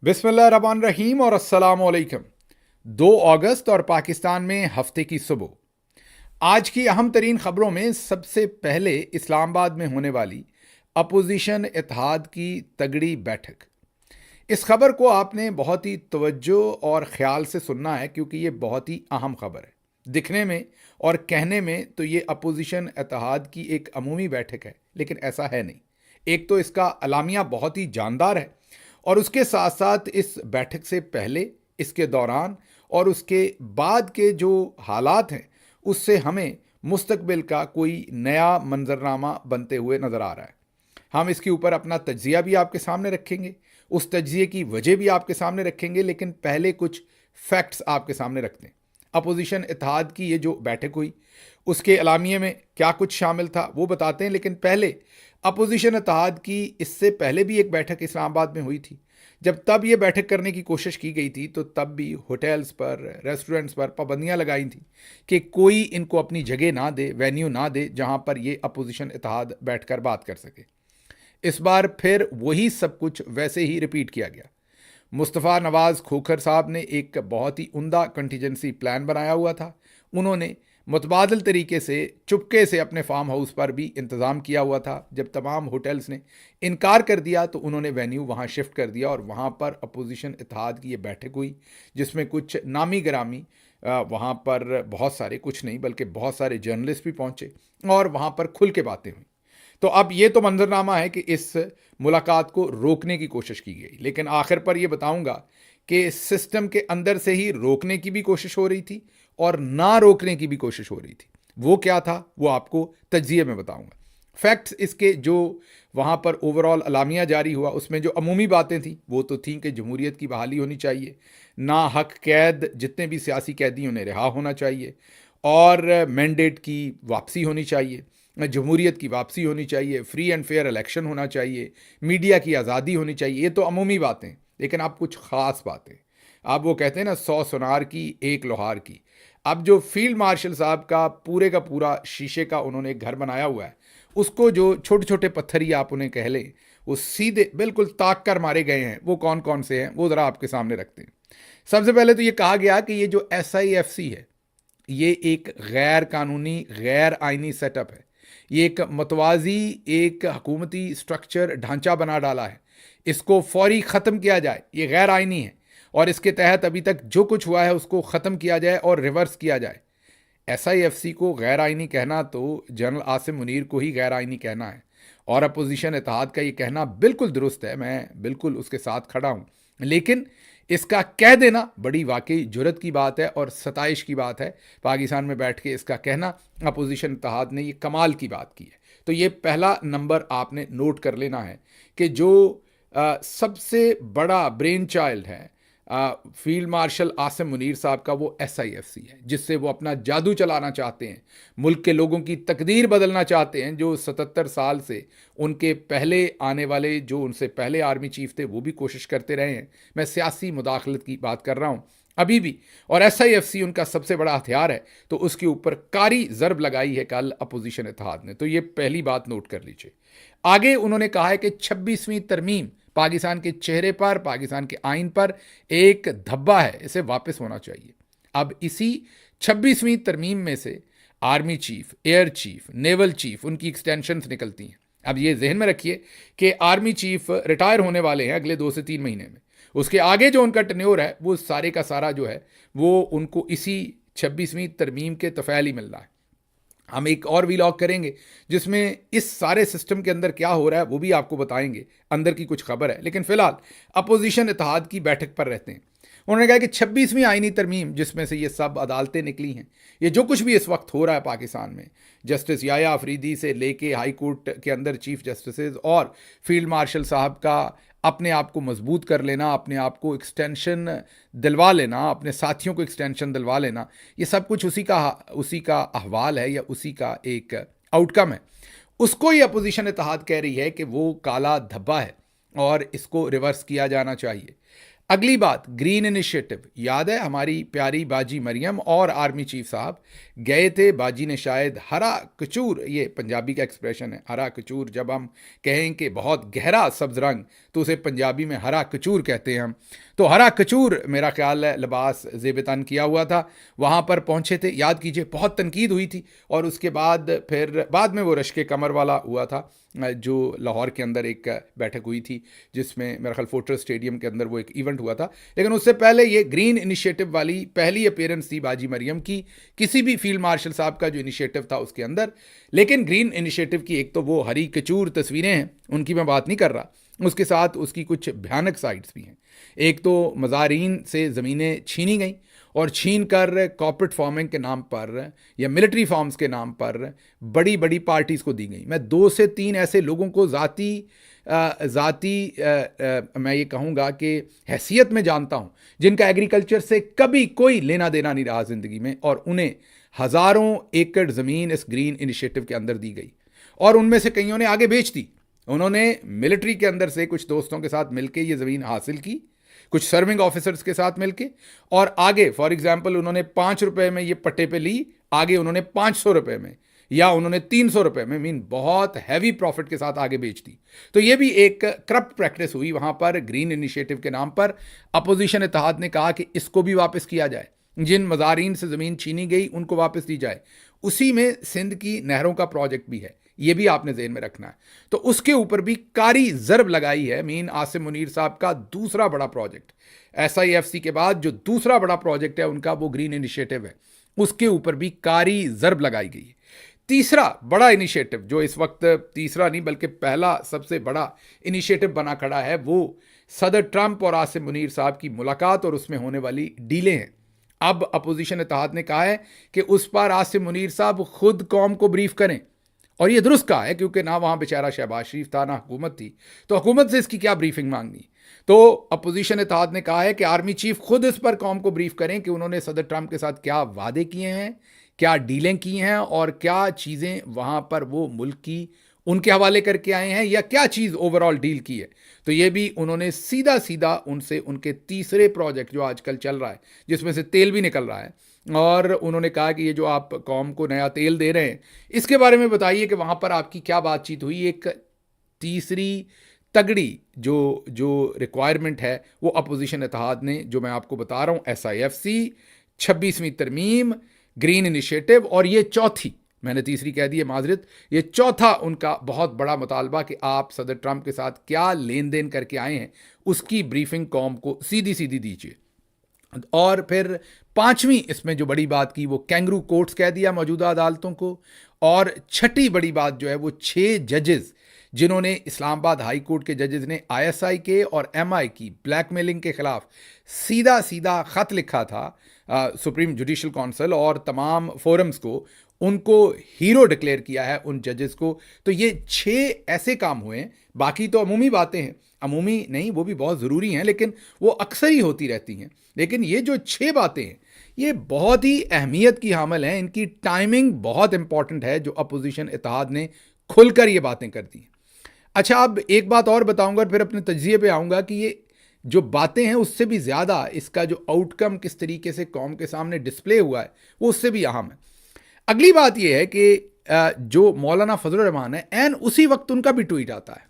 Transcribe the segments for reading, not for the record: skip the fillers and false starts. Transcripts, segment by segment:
बिस्मिल्लाहिर्रहमानिर्रहीम और अस्सलामुअलैकुम। 2 अगस्त और पाकिस्तान में हफ्ते की सुबह। आज की अहम तरीन खबरों में सबसे पहले इस्लामाबाद में होने वाली अपोजिशन इत्तेहाद की तगड़ी बैठक। इस खबर को आपने बहुत ही तवज्जो और ख्याल से सुनना है क्योंकि ये बहुत ही अहम खबर है। दिखने में और कहने में तो ये अपोजिशन इत्तेहाद की एक अमूमी बैठक है, लेकिन ऐसा है नहीं। एक तो इसका अलामिया बहुत ही जानदार है और उसके साथ साथ इस बैठक से पहले, इसके दौरान और उसके बाद के जो हालात हैं उससे हमें मुस्तकबिल का कोई नया मंजरनामा बनते हुए नज़र आ रहा है। हम इसके ऊपर अपना तज्जिया भी आपके सामने रखेंगे, उस तज्जिए की वजह भी आपके सामने रखेंगे, लेकिन पहले कुछ फैक्ट्स आपके सामने रखते हैं। अपोजिशन इत्तेहाद की ये जो बैठक हुई उसके अलामिये में क्या कुछ शामिल था वो बताते हैं, लेकिन पहले अपोजिशन इत्तेहाद की इससे पहले भी एक बैठक इस्लामाबाद में हुई थी। जब तब ये बैठक करने की कोशिश की गई थी तो तब भी होटल्स पर, रेस्टोरेंट्स पर पाबंदियां लगाई थी कि कोई इनको अपनी जगह ना दे, वेन्यू ना दे जहां पर ये अपोजिशन इत्तेहाद बैठकर बात कर सके। इस बार फिर वही सब कुछ वैसे ही रिपीट किया गया। मुस्तफ़ा नवाज़ खोखर साहब ने एक बहुत ही उम्दा कंटीजेंसी प्लान बनाया हुआ था। उन्होंने मुतबादल तरीके से चुपके से अपने फार्म हाउस पर भी इंतज़ाम किया हुआ था। जब तमाम होटल्स ने इनकार कर दिया तो उन्होंने वेन्यू वहाँ शिफ्ट कर दिया और वहाँ पर अपोजिशन इत्तेहाद की ये बैठक हुई, जिसमें कुछ नामी गिरामी वहाँ पर बहुत सारे, कुछ नहीं बल्कि बहुत सारे जर्नलिस्ट भी पहुँचे और वहाँ पर खुल के बातें हुई। तो अब ये तो मंजरनामा है कि इस मुलाकात को रोकने की कोशिश की गई, लेकिन आखिर पर यह बताऊंगा कि सिस्टम के अंदर से ही रोकने की भी कोशिश हो रही थी और ना रोकने की भी कोशिश हो रही थी। वो क्या था वो आपको तज्जिए में बताऊंगा। फैक्ट्स इसके जो वहाँ पर ओवरऑल अलामिया जारी हुआ उसमें जो अमूमी बातें थी वो तो थी कि जमहूरियत की बहाली होनी चाहिए, ना हक कैद जितने भी सियासी कैदी उन्हें रिहा होना चाहिए और मैंडेट की वापसी होनी चाहिए, जमहूरियत की वापसी होनी चाहिए, फ्री एंड फेयर इलेक्शन होना चाहिए, मीडिया की आज़ादी होनी चाहिए। ये तो अमूमी बातें, लेकिन अब कुछ ख़ास बातें। अब वो कहते हैं ना 100 सुनार की एक लोहार की। अब जो फील्ड मार्शल साहब का पूरा शीशे का उन्होंने एक घर बनाया हुआ है, उसको जो छोटे छोटे पत्थर ही आप उन्हें कह लें, वो सीधे बिल्कुल ताक कर मारे गए हैं। वो कौन कौन से हैं वो ज़रा आपके सामने रखते हैं। सबसे पहले तो ये कहा गया कि ये जो SIFC है ये एक गैर कानूनी, गैर आइनी सेटअप है। ये एक मतवाजी, एक हुकूमती स्ट्रक्चर ढांचा बना डाला है। इसको फौरी ख़त्म किया जाए, ये गैर आइनी है और इसके तहत अभी तक जो कुछ हुआ है उसको ख़त्म किया जाए और रिवर्स किया जाए। SIFC को गैर आइनी कहना तो जनरल आसिम मुनीर को ही गैर आइनी कहना है और अपोजिशन इत्तेहाद का ये कहना बिल्कुल दुरुस्त है, मैं बिल्कुल उसके साथ खड़ा हूँ। लेकिन इसका कह देना बड़ी वाकई जुर्रत की बात है और सताइश की बात है। पाकिस्तान में बैठ के इसका कहना, अपोजिशन इत्तेहाद ने ये कमाल की बात की है। तो ये पहला नंबर आपने नोट कर लेना है कि जो सबसे बड़ा ब्रेन चाइल्ड है फील्ड मार्शल आसिम मुनीर साहब का, वो SIFC है, जिससे वो अपना जादू चलाना चाहते हैं, मुल्क के लोगों की तकदीर बदलना चाहते हैं। जो 77 साल से उनके पहले आने वाले, जो उनसे पहले आर्मी चीफ थे, वो भी कोशिश करते रहे हैं। मैं सियासी मुदाखलत की बात कर रहा हूँ अभी भी, और SIFC उनका सबसे बड़ा हथियार है, तो उसके ऊपर कारी ज़रब लगाई है कल अपोजिशन इत्तेहाद ने। तो ये पहली बात नोट कर लीजिए। आगे उन्होंने कहा है कि 26वीं तरमीम पाकिस्तान के चेहरे पर, पाकिस्तान के आइन पर एक धब्बा है, इसे वापस होना चाहिए। अब इसी 26वीं तरमीम में से army chief, air chief, naval chief, उनकी एक्सटेंशंस निकलती हैं। अब ये जहन में रखिए कि आर्मी चीफ रिटायर होने वाले हैं अगले 2 से 3 महीने में। उसके आगे जो उनका टेन्योर है वो सारे का सारा जो है वो उनको इसी 26वीं तरमीम के तफ़ैल ही मिल रहा है। हम एक और वीलॉग करेंगे जिसमें इस सारे सिस्टम के अंदर क्या हो रहा है वो भी आपको बताएंगे, अंदर की कुछ खबर है। लेकिन फिलहाल अपोजिशन इत्तेहाद की बैठक पर रहते हैं। उन्होंने कहा कि 26वीं आईनी तरमीम, जिसमें से ये सब अदालतें निकली हैं, ये जो कुछ भी इस वक्त हो रहा है पाकिस्तान में, जस्टिस याया अफरीदी से लेके हाई कोर्ट के अंदर चीफ जस्टिस और फील्ड मार्शल साहब का अपने आप को मजबूत कर लेना, अपने आप को एक्सटेंशन दिलवा लेना, अपने साथियों को एक्सटेंशन दिलवा लेना, ये सब कुछ उसी का अहवाल है या उसी का एक आउटकम है। उसको ये अपोजिशन इत्तेहाद कह रही है कि वो काला धब्बा है और इसको रिवर्स किया जाना चाहिए। अगली बात, ग्रीन इनिशिएटिव। याद है हमारी प्यारी बाजी मरियम और आर्मी चीफ साहब गए थे, बाजी ने शायद हरा कचूर, ये पंजाबी का एक्सप्रेशन है, हरा कचूर, जब हम कहें कि बहुत गहरा सब्ज रंग तो उसे पंजाबी में हरा कचूर कहते हैं हम। तो हरा कचूर मेरा ख्याल है लिबास ज़ेब-ए-तन किया हुआ था, वहाँ पर पहुँचे थे। याद कीजिए बहुत तनकीद हुई थी और उसके बाद फिर बाद में वो रश्के कमर वाला हुआ था जो लाहौर के अंदर एक बैठक हुई थी जिसमें मेरा ख्याल फोर्ट्रेस स्टेडियम के अंदर वो एक इवेंट हुआ था। लेकिन उससे पहले ये ग्रीन इनिशिएटिव वाली पहली अपीयरेंस थी बाजी मरियम की किसी भी फील्ड मार्शल साहब का जो इनिशिएटिव था उसके अंदर। लेकिन ग्रीन इनिशिएटिव की एक तो वो हरी कचूर तस्वीरें हैं, उनकी मैं बात नहीं कर रहा, उसके साथ उसकी कुछ भयानक साइड्स भी हैं। एक तो मज़ारीन से ज़मीनें छीनी गई और छीन कर कॉर्पोरेट फार्मिंग के नाम पर या मिलिट्री फार्म्स के नाम पर बड़ी बड़ी पार्टीज़ को दी गई। मैं 2 से 3 ऐसे लोगों को ज़ाती मैं ये कहूँगा कि हैसियत में जानता हूँ जिनका एग्रीकल्चर से कभी कोई लेना देना नहीं रहा ज़िंदगी में, और उन्हें हज़ारों एकड़ ज़मीन इस ग्रीन इनिशिएटिव के अंदर दी गई और उनमें से कईयों ने आगे बेच दी। उन्होंने मिलिट्री के अंदर से कुछ दोस्तों के साथ मिलकर ये ज़मीन हासिल की, कुछ सर्विंग ऑफिसर्स के साथ मिलके, और आगे फॉर एग्जांपल उन्होंने 5 रुपए में ये पट्टे पे ली, आगे उन्होंने 500 रुपए में या उन्होंने 300 रुपए में, मीन बहुत हैवी प्रॉफिट के साथ आगे बेच दी। तो ये भी एक करप्ट प्रैक्टिस हुई वहाँ पर ग्रीन इनिशिएटिव के नाम पर। अपोजिशन इत्तेहाद ने कहा कि इसको भी वापस किया जाए, जिन मज़ारीन से ज़मीन छीनी गई उनको वापस दी जाए। उसी में सिंध की नहरों का प्रोजेक्ट भी है, ये भी आपने ज़हन में रखना है। तो उसके ऊपर भी कारी ज़रब लगाई है मीन आसिम मुनीर साहब का दूसरा बड़ा प्रोजेक्ट। SIFC के बाद जो दूसरा बड़ा प्रोजेक्ट है उनका वो ग्रीन इनिशिएटिव है, उसके ऊपर भी कारी ज़रब लगाई गई है। तीसरा बड़ा इनिशिएटिव जो इस वक्त तीसरा नहीं बल्कि पहला सबसे बड़ा इनिशिएटिव बना खड़ा है वो सदर ट्रंप और आसिम मुनीर साहब की मुलाकात और उसमें होने वाली डीलें हैं। अब अपोजिशन इत्तेहाद ने कहा है कि उस पर आसिम मुनीर साहब खुद कौम को ब्रीफ करें, और ये दुरुस्त कहा है क्योंकि ना वहाँ बेचारा शहबाज शरीफ था ना हुकूमत थी, तो हुकूमत से इसकी क्या ब्रीफिंग मांगनी। तो अपोजिशन इत्तेहाद ने कहा है कि आर्मी चीफ खुद इस पर कौम को ब्रीफ करें कि उन्होंने सदर ट्रंप के साथ क्या वादे किए हैं, क्या डीलें की हैं और क्या चीज़ें वहाँ पर वो मुल्क की उनके हवाले करके आए हैं या क्या चीज़ ओवरऑल डील की है। तो ये भी उन्होंने सीधा सीधा उनसे उनके तीसरे प्रोजेक्ट जो आजकल चल रहा है जिसमें से तेल भी निकल रहा है, और उन्होंने कहा कि ये जो आप कौम को नया तेल दे रहे हैं इसके बारे में बताइए कि वहाँ पर आपकी क्या बातचीत हुई। एक तीसरी तगड़ी जो रिक्वायरमेंट है वो अपोजिशन इत्तेहाद ने, जो मैं आपको बता रहा हूँ, SIFC, 26वीं तरमीम, ग्रीन इनिशिएटिव, और ये चौथी, मैंने तीसरी कह दी है माजरत, ये चौथा उनका बहुत बड़ा मुतालबा कि आप सदर ट्रंप के साथ क्या लेन देन करके आए हैं उसकी ब्रीफिंग कौम को सीधी सीधी दीजिए। और फिर पांचवी इसमें जो बड़ी बात की वो कैंगरू कोर्ट्स कह दिया मौजूदा अदालतों को। और छठी बड़ी बात जो है वो 6 जजेस जिन्होंने इस्लामाबाद हाई कोर्ट के जजेस ने ISI के और MI की ब्लैकमेलिंग के खिलाफ सीधा सीधा ख़त लिखा था सुप्रीम जुडिशल काउंसिल और तमाम फोरम्स को, उनको हीरो डिक्लेयर किया है उन जजेस को। तो ये 6 ऐसे काम हुए हैं, बाकी तो अमूमी बातें हैं, अमूमी नहीं वो भी बहुत ज़रूरी हैं लेकिन वो अक्सर ही होती रहती हैं, लेकिन ये जो 6 बातें हैं ये बहुत ही अहमियत की हामिल हैं, इनकी टाइमिंग बहुत इंपॉर्टेंट है जो अपोजिशन इत्तेहाद ने खुलकर ये बातें कर दी। अच्छा, अब एक बात और बताऊंगा और फिर अपने तज्जिए पे आऊँगा कि ये जो बातें हैं उससे भी ज़्यादा इसका जो आउटकम किस तरीके से कौम के सामने डिस्प्ले हुआ है वो उससे भी अहम है। अगली बात यह है कि जो मौलाना फजलुर रहमान है एन उसी वक्त उनका भी ट्वीट आता है,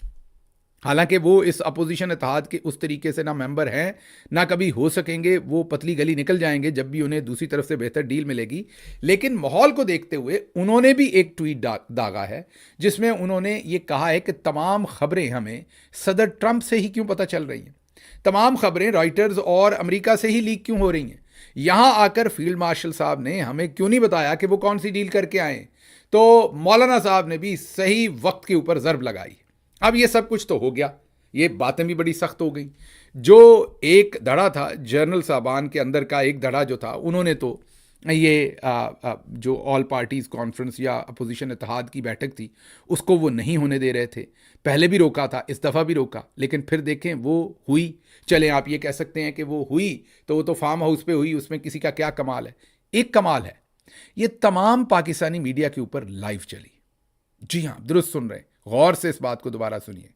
हालांकि वो इस अपोजिशन इत्तेहाद के उस तरीके से ना मेंबर हैं ना कभी हो सकेंगे, वो पतली गली निकल जाएंगे जब भी उन्हें दूसरी तरफ से बेहतर डील मिलेगी। लेकिन माहौल को देखते हुए उन्होंने भी एक ट्वीट दागा है जिसमें उन्होंने ये कहा है कि तमाम खबरें हमें सदर ट्रंप से ही क्यों पता चल रही हैं, तमाम खबरें रॉयटर्स और अमेरिका से ही लीक क्यों हो रही हैं, यहाँ आकर फील्ड मार्शल साहब ने हमें क्यों नहीं बताया कि वो कौन सी डील करके आए। तो मौलाना साहब ने भी सही वक्त के ऊपर ज़रब लगाई। अब ये सब कुछ तो हो गया, ये बातें भी बड़ी सख्त हो गई। जो एक धड़ा था जर्नल साहबान के अंदर का एक धड़ा जो था, उन्होंने तो ये जो ऑल पार्टीज़ कॉन्फ्रेंस या अपोजिशन इत्तेहाद की बैठक थी उसको वो नहीं होने दे रहे थे, पहले भी रोका था, इस दफ़ा भी रोका, लेकिन फिर देखें वो हुई। चलें आप ये कह सकते हैं कि वो हुई तो वो तो फार्म हाउस पे हुई, उसमें किसी का क्या कमाल है। एक कमाल है, ये तमाम पाकिस्तानी मीडिया के ऊपर लाइव चली। जी हाँ, दुरुस्त सुन रहे हैं, गौर से इस बात को दोबारा सुनिए,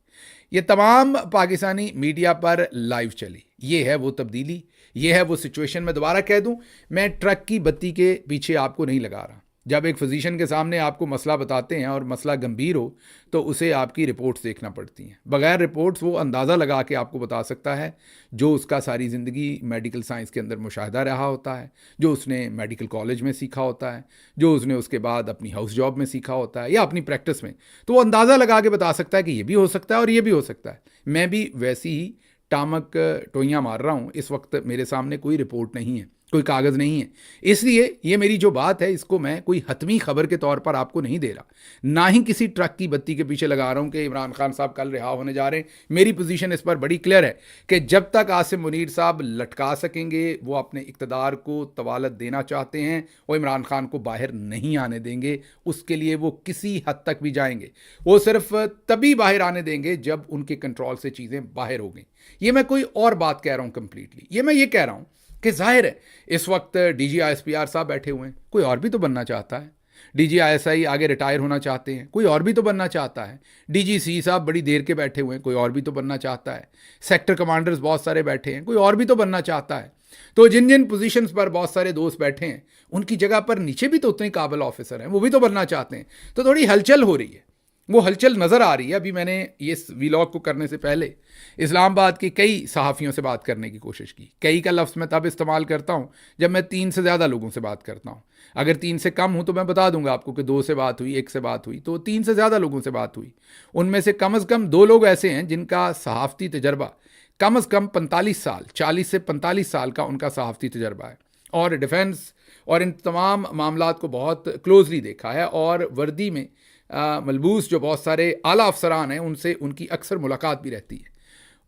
ये तमाम पाकिस्तानी मीडिया पर लाइव चली। ये है वो तब्दीली, ये है वो सिचुएशन। मैं दोबारा कह दूं, मैं ट्रक की बत्ती के पीछे आपको नहीं लगा रहा। जब एक फिजिशियन के सामने आपको मसला बताते हैं और मसला गंभीर हो तो उसे आपकी रिपोर्ट्स देखना पड़ती हैं। बगैर रिपोर्ट्स वो अंदाज़ा लगा के आपको बता सकता है जो उसका सारी ज़िंदगी मेडिकल साइंस के अंदर मुशाहिदा रहा होता है, जो उसने मेडिकल कॉलेज में सीखा होता है, जो उसने उसके बाद अपनी हाउस जॉब में सीखा होता है या अपनी प्रैक्टिस में। तो वो अंदाज़ा लगा के बता सकता है कि ये भी हो सकता है और ये भी हो सकता है। मैं भी वैसी ही टामक टोइयाँ मार रहा हूँ। इस वक्त मेरे सामने कोई रिपोर्ट नहीं है, कोई कागज़ नहीं है, इसलिए ये मेरी जो बात है इसको मैं कोई हतमी खबर के तौर पर आपको नहीं दे रहा, ना ही किसी ट्रक की बत्ती के पीछे लगा रहा हूँ कि इमरान खान साहब कल रिहा होने जा रहे हैं। मेरी पोजीशन इस पर बड़ी क्लियर है कि जब तक आसिम मुनीर साहब लटका सकेंगे, वो अपने इक़्तिदार को तवालत देना चाहते हैं, वो इमरान खान को बाहर नहीं आने देंगे। उसके लिए वो किसी हद तक भी जाएंगे, वो सिर्फ तभी बाहर आने देंगे जब उनके कंट्रोल से चीज़ें बाहर हो गई। ये मैं कोई और बात कह रहा हूँ कंप्लीटली। ये मैं ये कह रहा हूँ कि जाहिर है इस वक्त DGISPR साहब बैठे हुए हैं, कोई और भी तो बनना चाहता है। DGISI आगे रिटायर होना चाहते हैं, कोई और भी तो बनना चाहता है। DGC साहब बड़ी देर के बैठे हुए हैं, कोई और भी तो बनना चाहता है। सेक्टर कमांडर्स बहुत सारे बैठे हैं, कोई और भी तो बनना चाहता है। तो जिन जिन पोजीशंस पर बहुत सारे दोस्त बैठे हैं, उनकी जगह पर नीचे भी तो उतने काबिल ऑफिसर हैं, वो भी तो बनना चाहते हैं। तो थोड़ी हलचल हो रही है, वो हलचल नज़र आ रही है। अभी मैंने ये व्लॉग को करने से पहले इस्लामाबाद के कई सहाफ़ियों से बात करने की कोशिश की। कई का लफ्ज़ मैं तब इस्तेमाल करता हूँ जब मैं 3 से ज़्यादा लोगों से बात करता हूँ। अगर 3 से कम हूँ तो मैं बता दूंगा आपको कि 2 से बात हुई, 1 से बात हुई, तो 3 से ज़्यादा लोगों से बात हुई। उनमें से कम 2 लोग ऐसे हैं जिनका सहाफ़ती तजर्बा कम 45 साल, 40 से 45 साल का उनका सहाफ़ती तजर्बा है, और डिफेंस और इन तमाम मामलात को बहुत क्लोजली देखा है। और वर्दी में मलबूस जो बहुत सारे आला अफसरान हैं, उनसे उनकी अक्सर मुलाकात भी रहती है।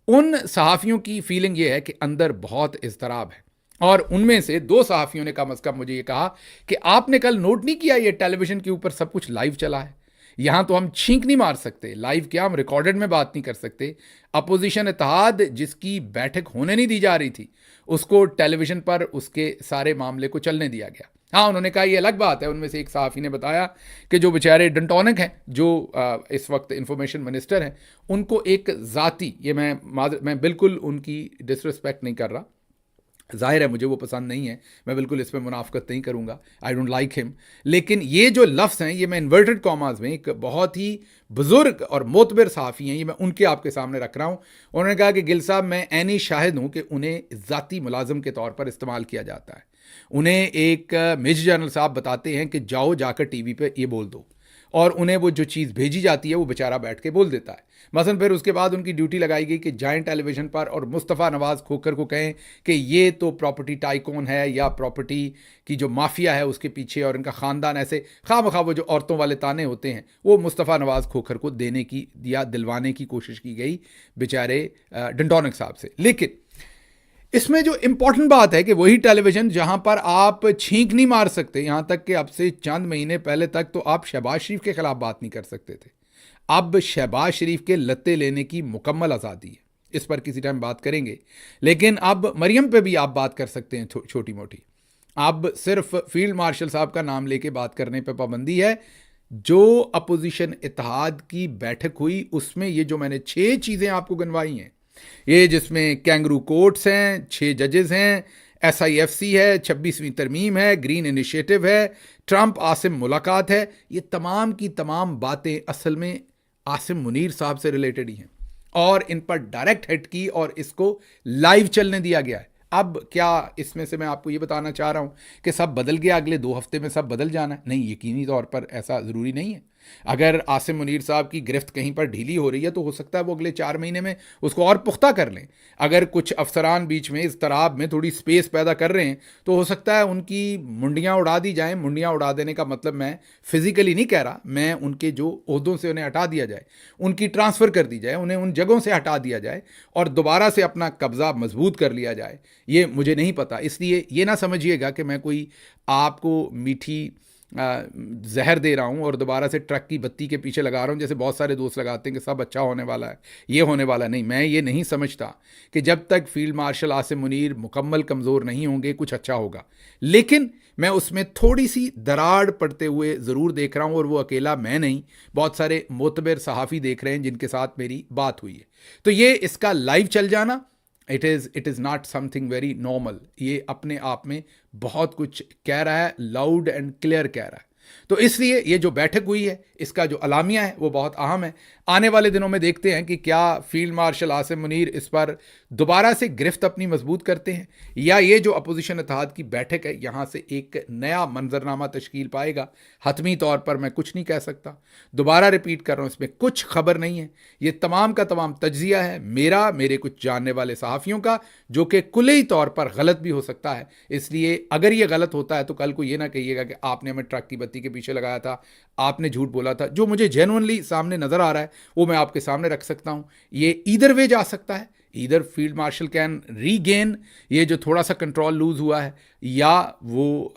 उन सहाफ़ियों की फीलिंग ये है कि अंदर बहुत इज़्तिराब है। और उनमें से 2 सहाफ़ियों ने कम अज़ कम मुझे ये कहा कि आपने कल नोट नहीं किया, ये टेलीविज़न के ऊपर सब कुछ लाइव चला है, यहाँ तो हम छींक नहीं मार सकते, लाइव क्या हम रिकॉर्डेड में बात नहीं कर सकते। अपोजिशन इत्तेहाद जिसकी बैठक होने नहीं दी जा रही थी, उसको टेलीविज़न पर उसके सारे मामले को चलने दिया गया। हाँ, उन्होंने कहा ये अलग बात है। उनमें से एक सहाफ़ी ने बताया कि जो बेचारे डंटोनिक हैं, जो इस वक्त इंफॉर्मेशन मिनिस्टर हैं, उनको एक ज़ाती, ये मैं बिल्कुल उनकी डिसरिस्पेक्ट नहीं कर रहा, ज़ाहिर है मुझे वो पसंद नहीं है, मैं बिल्कुल इस पर मुनाफ़कत नहीं करूँगा, आई डोंट लाइक हिम, लेकिन ये जो लफ्ज़ हैं, ये मैं इन्वर्टेड कॉमास में एक बहुत ही बुज़ुर्ग और मोतबर सहाफ़ी हैं, ये मैं उनके आपके सामने रख रहा हूँ। उन्होंने कहा कि गिल साहब, मैं ऐनी शाहिद हूँ कि उन्हें ज़ाती मुलाज़िम के तौर पर इस्तेमाल किया जाता है। उन्हें एक मेजर जनरल साहब बताते हैं कि जाओ जाकर टीवी पे ये बोल दो, और उन्हें वो जो चीज़ भेजी जाती है वो बेचारा बैठ के बोल देता है। मसलन फिर उसके बाद उनकी ड्यूटी लगाई गई कि जाएं टेलीविज़न पर और मुस्तफ़ा नवाज़ खोखर को कहें कि ये तो प्रॉपर्टी टाइकून है या प्रॉपर्टी की जो माफिया है उसके पीछे और इनका ख़ानदान, ऐसे खामखा वो जो औरतों वाले ताने होते हैं वो मुस्तफ़ा नवाज़ खोखर को देने की या दिलवाने की कोशिश की गई बेचारे डंटोनिक साहब से। लेकिन इसमें जो इम्पॉर्टेंट बात है कि वही टेलीविज़न जहां पर आप छींक नहीं मार सकते, यहां तक कि अब से चंद महीने पहले तक तो आप शहबाज शरीफ के खिलाफ बात नहीं कर सकते थे, अब शहबाज शरीफ के लत्ते लेने की मुकम्मल आज़ादी है। इस पर किसी टाइम बात करेंगे। लेकिन अब मरियम पे भी आप बात कर सकते हैं छोटी मोटी। अब सिर्फ फील्ड मार्शल साहब का नाम लेके बात करने पर पाबंदी है। जो अपोजिशन इत्तेहाद की बैठक हुई उसमें ये जो मैंने 6 चीज़ें आपको गिनवाई हैं, ये जिसमें कैंगरू कोर्ट्स हैं, 6 जजेस हैं, SIFC है, 26वीं तरमीम है, ग्रीन इनिशिएटिव है, ट्रंप आसिम मुलाकात है, ये तमाम की तमाम बातें असल में आसिम मुनीर साहब से रिलेटेड ही हैं और इन पर डायरेक्ट हिट की और इसको लाइव चलने दिया गया है। अब क्या इसमें से मैं आपको ये बताना चाह रहा हूँ कि सब बदल गया, अगले 2 हफ्ते में सब बदल जाना है? नहीं, यकीनी तौर पर ऐसा ज़रूरी नहीं है। अगर आसिम मुनीर साहब की गिरफ्त कहीं पर ढीली हो रही है तो हो सकता है वो अगले 4 महीने में उसको और पुख्ता कर लें। अगर कुछ अफसरान बीच में इस तराब में थोड़ी स्पेस पैदा कर रहे हैं तो हो सकता है उनकी मुंडियाँ उड़ा दी जाएँ। मुंडियाँ उड़ा देने का मतलब मैं फिज़िकली नहीं कह रहा, मैं उनके जो ओहदों से उन्हें हटा दिया जाए, उनकी ट्रांसफ़र कर दी जाए, उन्हें उन जगहों से हटा दिया जाए और दोबारा से अपना कब्ज़ा मजबूत कर लिया जाए, ये मुझे नहीं पता। इसलिए ये ना समझिएगा कि मैं कोई आपको मीठी जहर दे रहा हूँ और दोबारा से ट्रक की बत्ती के पीछे लगा रहा हूँ जैसे बहुत सारे दोस्त लगाते हैं कि सब अच्छा होने वाला है, ये होने वाला नहीं। मैं ये नहीं समझता कि जब तक फील्ड मार्शल आसिम मुनीर मुकम्मल कमज़ोर नहीं होंगे कुछ अच्छा होगा। लेकिन मैं उसमें थोड़ी सी दरार पड़ते हुए ज़रूर देख रहा हूँ, और वो अकेला मैं नहीं, बहुत सारे मोतबर सहाफ़ी देख रहे हैं जिनके साथ मेरी बात हुई है। तो ये इसका लाइव चल जाना it is not something very normal. ये अपने आप में बहुत कुछ कह रहा है, लाउड एंड क्लियर कह रहा है। तो इसलिए ये जो बैठक हुई है, इसका जो अलामिया है वो बहुत अहम है। आने वाले दिनों में देखते हैं कि क्या फील्ड मार्शल आसिम मुनीर इस पर दोबारा से गिरफ्त अपनी मजबूत करते हैं, या ये जो अपोजिशन इत्तेहाद की बैठक है यहाँ से एक नया मंजरनामा तश्कील पाएगा। हतमी तौर पर मैं कुछ नहीं कह सकता, दोबारा रिपीट कर रहा हूँ, इसमें कुछ खबर नहीं है। ये तमाम का तमाम तज्जिया है मेरा, मेरे कुछ जानने वाले सहाफ़ियों का, जो कि कुल्ली तौर पर गलत भी हो सकता है। इसलिए अगर ये गलत होता है तो कल को ये ना कहिएगा कि आपने हमें ट्रक की बत्ती के पीछे लगाया था, आपने झूठ बोला था। जो मुझे जेन्युइनली सामने नज़र आ रहा है वो मैं आपके सामने रख सकता हूँ। ये ईदर वे जा सकता है, either field marshal can regain ये जो थोड़ा सा कंट्रोल लूज हुआ है, या वो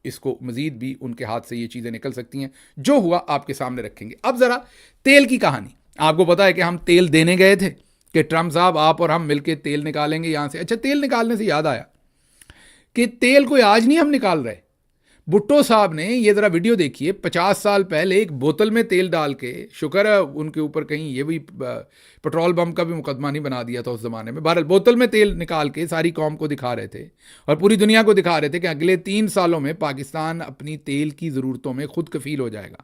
इसको मज़ीद भी उनके हाथ से ये चीज़ें निकल सकती हैं। जो हुआ आपके सामने रखेंगे। अब ज़रा तेल की कहानी। आपको पता है कि हम तेल देने गए थे कि ट्रम्प साहब आप और हम मिलकर तेल निकालेंगे यहाँ से। अच्छा, तेल निकालने से याद आया कि तेल कोई आज नहीं हम निकाल रहे। भुट्टो साहब ने ये ज़रा वीडियो देखिए, 50 साल पहले एक बोतल में तेल डाल के, शुक्र है उनके ऊपर कहीं ये भी पेट्रोल बम का भी मुकदमा नहीं बना दिया था उस ज़माने में। बहरहाल बोतल में तेल निकाल के सारी कौम को दिखा रहे थे और पूरी दुनिया को दिखा रहे थे कि अगले 3 सालों में पाकिस्तान अपनी तेल की ज़रूरतों में खुद कफील हो जाएगा।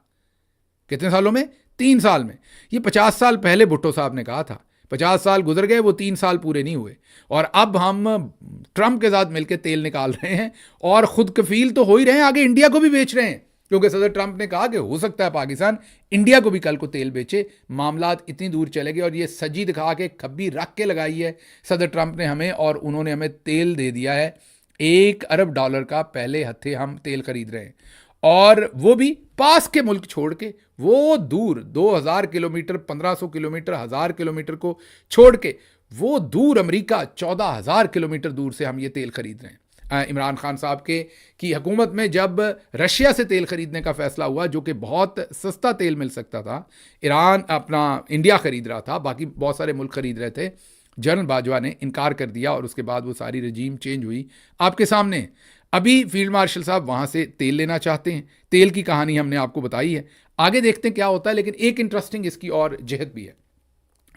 कितने सालों में? 3 साल में। ये 50 साल पहले भुट्टो साहब ने कहा था। 50 साल गुजर गए, वो 3 साल पूरे नहीं हुए, और अब हम ट्रंप के साथ मिलकर तेल निकाल रहे हैं और खुद कफील तो हो ही रहे हैं, आगे इंडिया को भी बेच रहे हैं, क्योंकि सदर ट्रंप ने कहा कि हो सकता है पाकिस्तान इंडिया को भी कल को तेल बेचे। मामलात इतनी दूर चले गए और ये सजी दिखा के खब्बी रख के लगाई है सदर ट्रंप ने हमें, और उन्होंने हमें तेल दे दिया है $1 अरब का। पहले हत्थे हम तेल खरीद रहे हैं, और वो भी पास के मुल्क छोड़ के, वो दूर 2000 किलोमीटर, 1500 किलोमीटर, 1000 किलोमीटर को छोड़ के, वो दूर अमेरिका 14,000 किलोमीटर दूर से हम ये तेल खरीद रहे हैं। इमरान खान साहब की हुकूमत में जब रशिया से तेल खरीदने का फैसला हुआ, जो कि बहुत सस्ता तेल मिल सकता था, इंडिया खरीद रहा था, बाकी बहुत सारे मुल्क खरीद रहे थे, जनरल बाजवा ने इनकार कर दिया और उसके बाद वो सारी रजीम चेंज हुई। आपके सामने अभी फील्ड मार्शल साहब वहाँ से तेल लेना चाहते हैं। तेल की कहानी हमने आपको बताई है, आगे देखते हैं क्या होता है। लेकिन एक इंटरेस्टिंग इसकी और जहत भी है।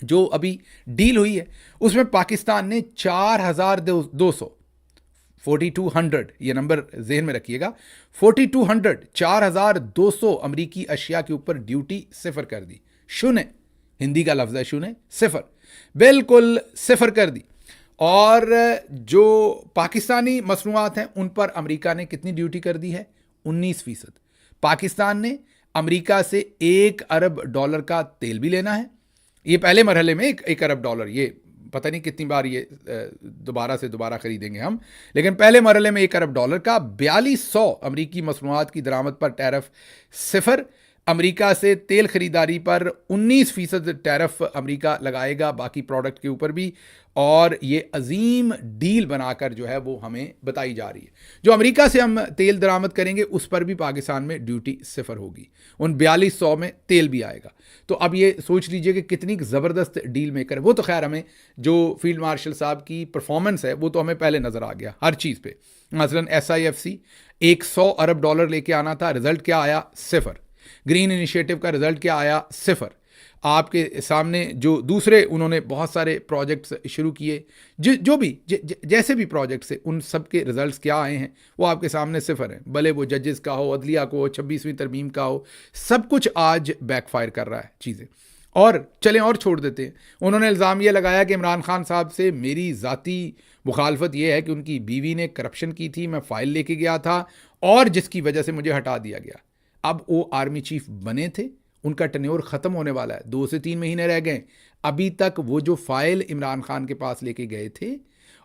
जो अभी डील हुई है उसमें पाकिस्तान ने 4,200 4200, ये नंबर जहन में रखिएगा, 4200 4,200 अमरीकी अशिया के ऊपर ड्यूटी सिफर कर दी। शून्य, हिंदी का लफ्ज़ है शून्य, सिफर, बिल्कुल सिफर कर दी। और जो पाकिस्तानी मसनूआत हैं उन पर अमेरिका ने कितनी ड्यूटी कर दी है? 19%। पाकिस्तान ने अमेरिका से $1 अरब का तेल भी लेना है। ये पहले मरहले में $1 अरब, ये पता नहीं कितनी बार ये दोबारा खरीदेंगे हम, लेकिन पहले मरहले में $1 अरब का 4200 अमरीकी मसनूआत की दरामद पर टैरिफ सिफर। अमेरिका से तेल खरीदारी पर 19% टैरिफ अमेरिका लगाएगा, बाकी प्रोडक्ट के ऊपर भी। और ये अजीम डील बनाकर जो है वो हमें बताई जा रही है। जो अमेरिका से हम तेल दरामद करेंगे उस पर भी पाकिस्तान में ड्यूटी सिफर होगी, उन 4200 में तेल भी आएगा। तो अब ये सोच लीजिए कि कितनी ज़बरदस्त डील मेकर है वो। तो खैर हमें जो फील्ड मार्शल साहब की परफॉर्मेंस है वो तो हमें पहले नज़र आ गया हर चीज़ पे। मसलन SIFC $100 अरब लेके आना था, रिजल्ट क्या आया? सिफर। ग्रीन इनिशिएटिव का रिजल्ट क्या आया? सिफर। आपके सामने जो दूसरे उन्होंने बहुत सारे प्रोजेक्ट्स शुरू किए, जो भी जैसे भी प्रोजेक्ट्स है, उन सब के रिजल्ट्स क्या आए हैं वो आपके सामने सिफर हैं। भले वो जजेस का हो, अदलिया को, 26वीं तरमीम का हो, सब कुछ आज बैकफायर कर रहा है चीज़ें। और चलें और छोड़ देते हैं। उन्होंने इल्ज़ाम ये लगाया कि इमरान खान साहब से मेरी ज़ाती मुखालफत ये है कि उनकी बीवी ने करप्शन की थी, मैं फ़ाइल लेके गया था और जिसकी वजह से मुझे हटा दिया गया। अब वो आर्मी चीफ बने थे, उनका टेन्योर ख़त्म होने वाला है, 2 से 3 महीने रह गए। अभी तक वो जो फाइल इमरान खान के पास लेके गए थे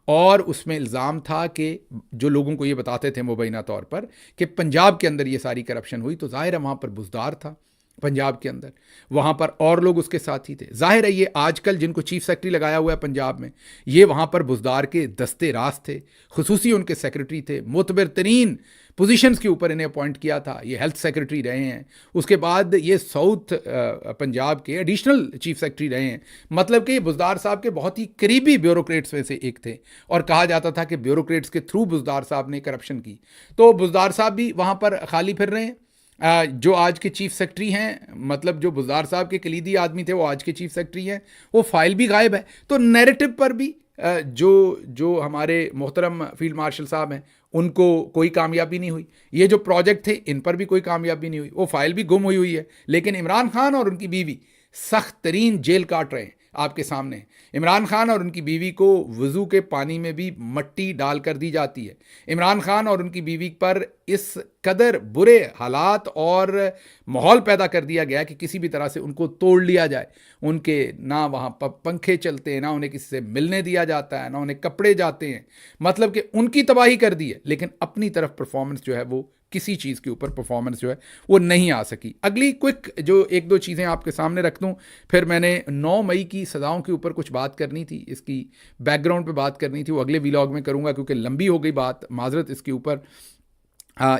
और उसमें इल्ज़ाम था कि जो लोगों को ये बताते थे मुबैना तौर पर कि पंजाब के अंदर ये सारी करप्शन हुई, तो ज़ाहिर है वहाँ पर बुज़दार था पंजाब के अंदर, वहाँ पर और लोग उसके साथी थे। जाहिर है ये आजकल जिनको चीफ सेक्रेटरी लगाया हुआ है पंजाब में, ये वहाँ पर बुज़दार के दस्ते राज थे, खुसूसी उनके सेक्रेटरी थे, मोतबर तरीन पोजीशंस के ऊपर इन्हें अपॉइंट किया था। ये हेल्थ सेक्रेटरी रहे हैं, उसके बाद ये साउथ पंजाब के एडिशनल चीफ सेक्रेटरी रहे हैं। मतलब कि बुज़दार साहब के बहुत ही करीबी ब्यूरोक्रेट्स में से एक थे और कहा जाता था कि ब्यूरोक्रेट्स के थ्रू बुज़दार साहब ने करप्शन की। तो बुज़दार साहब भी वहाँ पर खाली फिर रहे हैं। जो आज के चीफ सेक्रेटरी हैं, मतलब जो बुज़दार साहब के कलीदी आदमी थे वो आज के चीफ सेक्रेटरी हैं, वो फाइल भी गायब है। तो नैरेटिव पर भी जो जो हमारे मोहतरम फील्ड मार्शल साहब हैं उनको कोई कामयाबी नहीं हुई। ये जो प्रोजेक्ट थे इन पर भी कोई कामयाबी नहीं हुई, वो फाइल भी गुम हुई है। लेकिन इमरान खान और उनकी बीवी सख्त तरीन जेल काट रहे हैं आपके सामने। इमरान खान और उनकी बीवी को वज़ू के पानी में भी मट्टी डाल कर दी जाती है। इमरान खान और उनकी बीवी पर इस कदर बुरे हालात और माहौल पैदा कर दिया गया कि किसी भी तरह से उनको तोड़ लिया जाए। उनके ना वहाँ पंखे चलते हैं, ना उन्हें किसी से मिलने दिया जाता है, ना उन्हें कपड़े जाते हैं। मतलब कि उनकी तबाही कर दी है, लेकिन अपनी तरफ परफॉर्मेंस जो है वो किसी चीज़ के ऊपर परफॉर्मेंस जो है वो नहीं आ सकी। अगली क्विक जो एक दो चीज़ें आपके सामने रख दूं, फिर मैंने 9 मई की सज़ाओं के ऊपर कुछ बात करनी थी, इसकी बैकग्राउंड पे बात करनी थी, वो अगले व्लॉग में करूंगा क्योंकि लंबी हो गई बात, माजरत इसके ऊपर।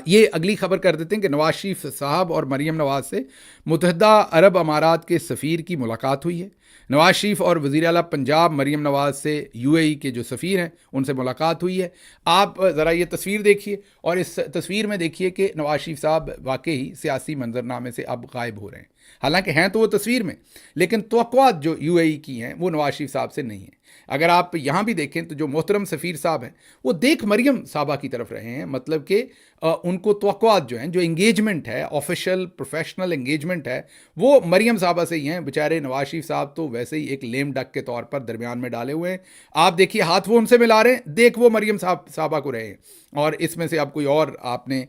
ये अगली खबर कर देते हैं कि नवाज शरीफ साहब और मरीम नवाज से मुत्तहदा अरब अमारात के सफ़ीर की मुलाकात हुई है। नवाज शरीफ और वज़ीर आला पंजाब मरीम नवाज से यूएई के जो सफ़ीर हैं उनसे मुलाकात हुई है। आप ज़रा ये तस्वीर देखिए और इस तस्वीर में देखिए कि नवाज शरीफ साहब वाकई सियासी मंजरनामे से अब गायब हो रहे हैं। हालांकि हैं तो वो तस्वीर में, लेकिन तवक्कुआत जो यूएई की हैं वो नवाज शरीफ साहब से नहीं है। अगर आप यहाँ भी देखें तो जो मोहतरम सफ़ीर साहब हैं वो देख मरियम साहबा की तरफ रहे हैं। मतलब कि उनको तवक्कुआत जो हैं, जो इंगेजमेंट है, ऑफिशियल प्रोफेशनल इंगेजमेंट है, वो मरियम साहबा से ही हैं। बेचारे नवाज शरीफ साहब तो वैसे ही एक लेम डक के तौर पर दरमियान में डाले हुए हैं। आप देखिए हाथ वो उनसे मिला रहे हैं, देख वो मरियम साहबा को रहे हैं। और इसमें से अब कोई और आपने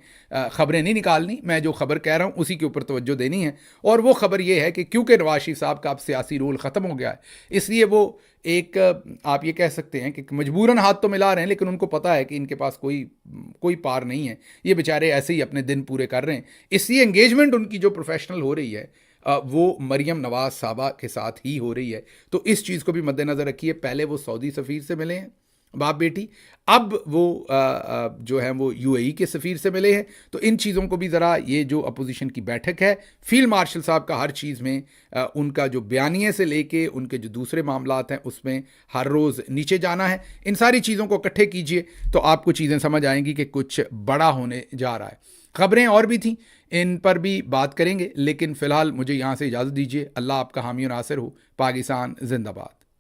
ख़बरें नहीं निकालनी, मैं जो खबर कह रहा हूँ उसी के ऊपर तवज्जो देनी है। और वो खबर ये है कि क्योंकि नवाज शरीफ साहब का अब सियासी रोल ख़त्म हो गया है, इसलिए वो एक आप ये कह सकते हैं कि मजबूरन हाथ तो मिला रहे हैं, लेकिन उनको पता है कि इनके पास कोई पार नहीं है, ये बेचारे ऐसे ही अपने दिन पूरे कर रहे हैं। इसलिए एंगेजमेंट उनकी जो प्रोफेशनल हो रही है वो मरियम नवाज साहबा के साथ ही हो रही है। तो इस चीज़ को भी मद्देनज़र रखिए। पहले वो सऊदी सफ़ीर से मिले हैं बाप बेटी, अब वो जो है वो यूएई के सफ़ीर से मिले हैं। तो इन चीज़ों को भी ज़रा, ये जो अपोजिशन की बैठक है, फील्ड मार्शल साहब का हर चीज़ में उनका जो बयानिए से लेके उनके जो दूसरे मामलात हैं उसमें हर रोज़ नीचे जाना है। इन सारी चीज़ों को इकट्ठे कीजिए तो आपको चीज़ें समझ आएंगी कि कुछ बड़ा होने जा रहा है। खबरें और भी थीं, इन पर भी बात करेंगे, लेकिन फ़िलहाल मुझे यहाँ से इजाज़त दीजिए। अल्लाह आपका हामी और नासिर हो। पाकिस्तान जिंदाबाद।